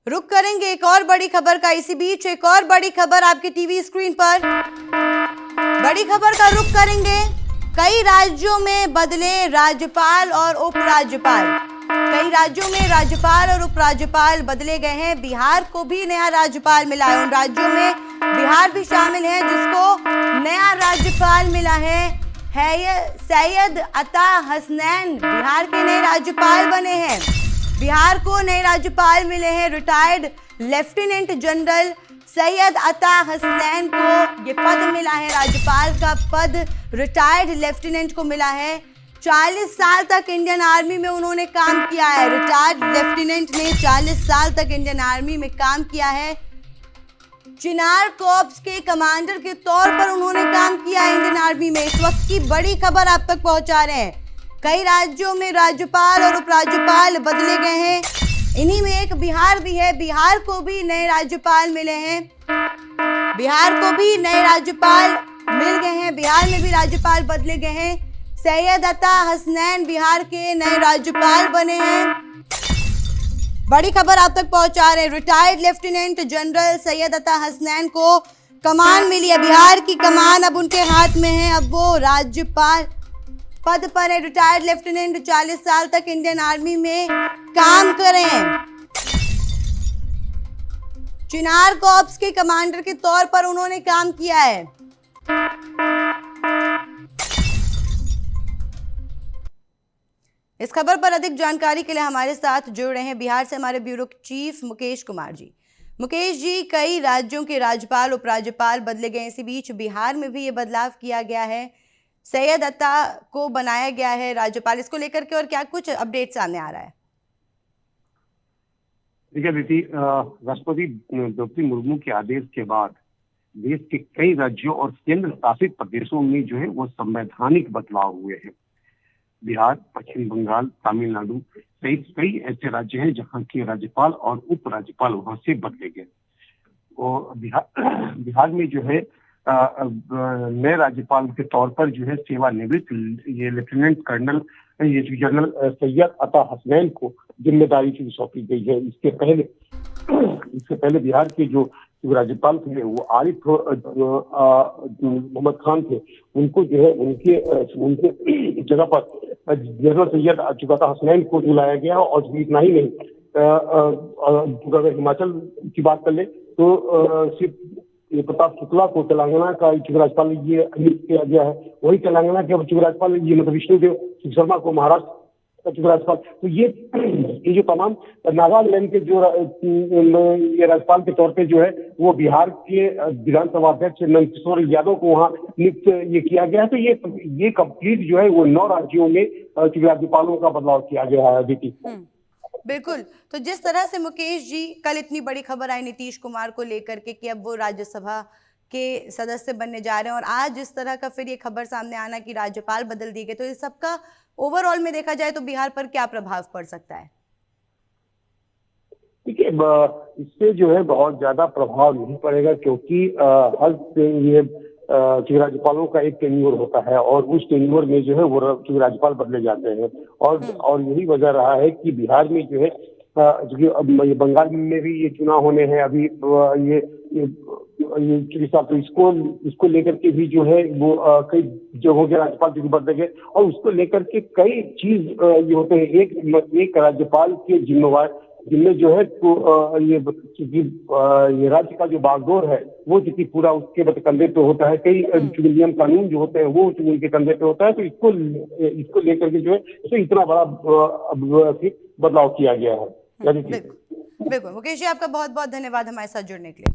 रुक करेंगे एक और बड़ी खबर का। इसी बीच एक और बड़ी खबर आपकी टीवी स्क्रीन पर। बड़ी खबर का रुख करेंगे। कई राज्यों में बदले राज्यपाल और उपराज्यपाल। कई राज्यों में राज्यपाल और उपराज्यपाल बदले गए हैं। बिहार को भी नया राज्यपाल मिला है। उन राज्यों में बिहार भी शामिल है जिसको नया राज्यपाल मिला है सैयद अता हसनैन बिहार के नए राज्यपाल बने हैं। बिहार को नए राज्यपाल मिले हैं। रिटायर्ड लेफ्टिनेंट जनरल सैयद अता हसनैन को ये पद मिला है। राज्यपाल का पद रिटायर्ड लेफ्टिनेंट को मिला है। 40 साल तक इंडियन आर्मी में उन्होंने काम किया है। रिटायर्ड लेफ्टिनेंट ने 40 साल तक इंडियन आर्मी में काम किया है। चिनार कॉर्प्स के कमांडर के तौर पर उन्होंने काम किया है इंडियन आर्मी में। इस वक्त की बड़ी खबर आप तक पहुंचा रहे हैं। कई राज्यों में राज्यपाल और उपराज्यपाल बदले गए हैं। इन्हीं में एक बिहार भी है। बिहार को भी नए राज्यपाल मिले हैं। बिहार को भी नए राज्यपाल मिल गए हैं। बिहार में भी राज्यपाल बदले गए हैं। सैयद अता हसनैन बिहार के नए राज्यपाल बने हैं। बड़ी खबर आप तक पहुंचा रहे हैं। रिटायर्ड लेफ्टिनेंट जनरल सैयद अता हसनैन को कमान मिली है। बिहार की कमान अब उनके हाथ में है। अब वो राज्यपाल पद पर है। रिटायर्ड लेफ्टिनेंट 40 साल तक इंडियन आर्मी में काम करें। चिनार कॉर्प्स के कमांडर के तौर पर उन्होंने काम किया है। इस खबर पर अधिक जानकारी के लिए हमारे साथ जुड़ रहे हैं बिहार से हमारे ब्यूरो चीफ मुकेश कुमार जी। मुकेश जी, कई राज्यों के राज्यपाल उपराज्यपाल बदले गए। इसी बीच बिहार में भी ये बदलाव किया गया है। सैयद अता को बनाया गया है राज्यपाल। इसको लेकर के और क्या कुछ अपडेट सामने आ रहा है? देखिए दीदी, राष्ट्रपति द्रौपदी मुर्मू के आदेश के बाद देश के कई राज्यों और केंद्र शासित प्रदेशों में जो है वो संवैधानिक बदलाव हुए हैं। बिहार, पश्चिम बंगाल, तमिलनाडु सहित कई ऐसे राज्य हैं जहां के राज्यपाल और उपराज्यपाल वहां से बदले गए। और बिहार में जो है नए राज्यपाल के तौर पर जो है सेवानिवृत्त ये लेफ्टिनेंट कर्नल ये जनरल सैयद अता हसनैन को जिम्मेदारी से सौंपी गई है। इसके पहले बिहार के जो राज्यपाल थे वो आरिफ मोहम्मद खान थे। उनको जो है उनके जगह पर जनरल सैयद अता हसनैन को बुलाया गया। और इतना ही नहीं, अगर हिमाचल की बात कर ले तो सिर्फ प्रताप शुक्ला को तेलंगाना का राज्यपाल ये नियुक्त किया गया है। वही तेलंगाना के राज्यपाल ये मतलब विष्णुदेव शर्मा को महाराष्ट्र का राज्यपाल। तो ये जो तमाम नागालैंड के जो ये राज्यपाल के तौर पे जो है वो बिहार के विधानसभा अध्यक्ष नंदकिशोर यादव को वहाँ नियुक्त ये किया गया है। तो ये कंप्लीट जो है वो 9 राज्यों में राज्यपालों का बदलाव किया गया है। दीदी बिल्कुल। तो जिस तरह से मुकेश जी कल इतनी बड़ी खबर आई नीतीश कुमार को लेकर के कि अब वो राज्यसभा के सदस्य बनने जा रहे हैं और आज इस तरह का फिर ये खबर सामने आना कि राज्यपाल बदल दिए गए, तो इस सबका ओवरऑल में देखा जाए तो बिहार पर क्या प्रभाव पड़ सकता है? देखिए, इससे जो है बहुत ज्यादा प्रभाव नहीं पड़ेगा क्योंकि हर राज्यपालों का एक टेन्योर होता है और उस टेन्योर में जो है वो राज्यपाल बदले जाते हैं। और यही वजह रहा है कि बिहार में जो है ये बंगाल में भी ये चुनाव होने हैं अभी ये तो इसको लेकर के भी जो है वो कई जगहों के राज्यपाल जो बदले गए और उसको लेकर के कई चीज ये होते हैं। एक राज्यपाल के जिनमें जो है तो ये राज्य का जो बागडोर है वो चूंकि पूरा उसके कंधे पे होता है। कई नियम कानून जो होते हैं वो उनके कंधे पे होता है। तो इसको लेकर के जो है तो इतना बड़ा बदलाव किया गया है। बिल्कुल मुकेश जी, आपका बहुत बहुत धन्यवाद हमारे साथ जुड़ने के लिए।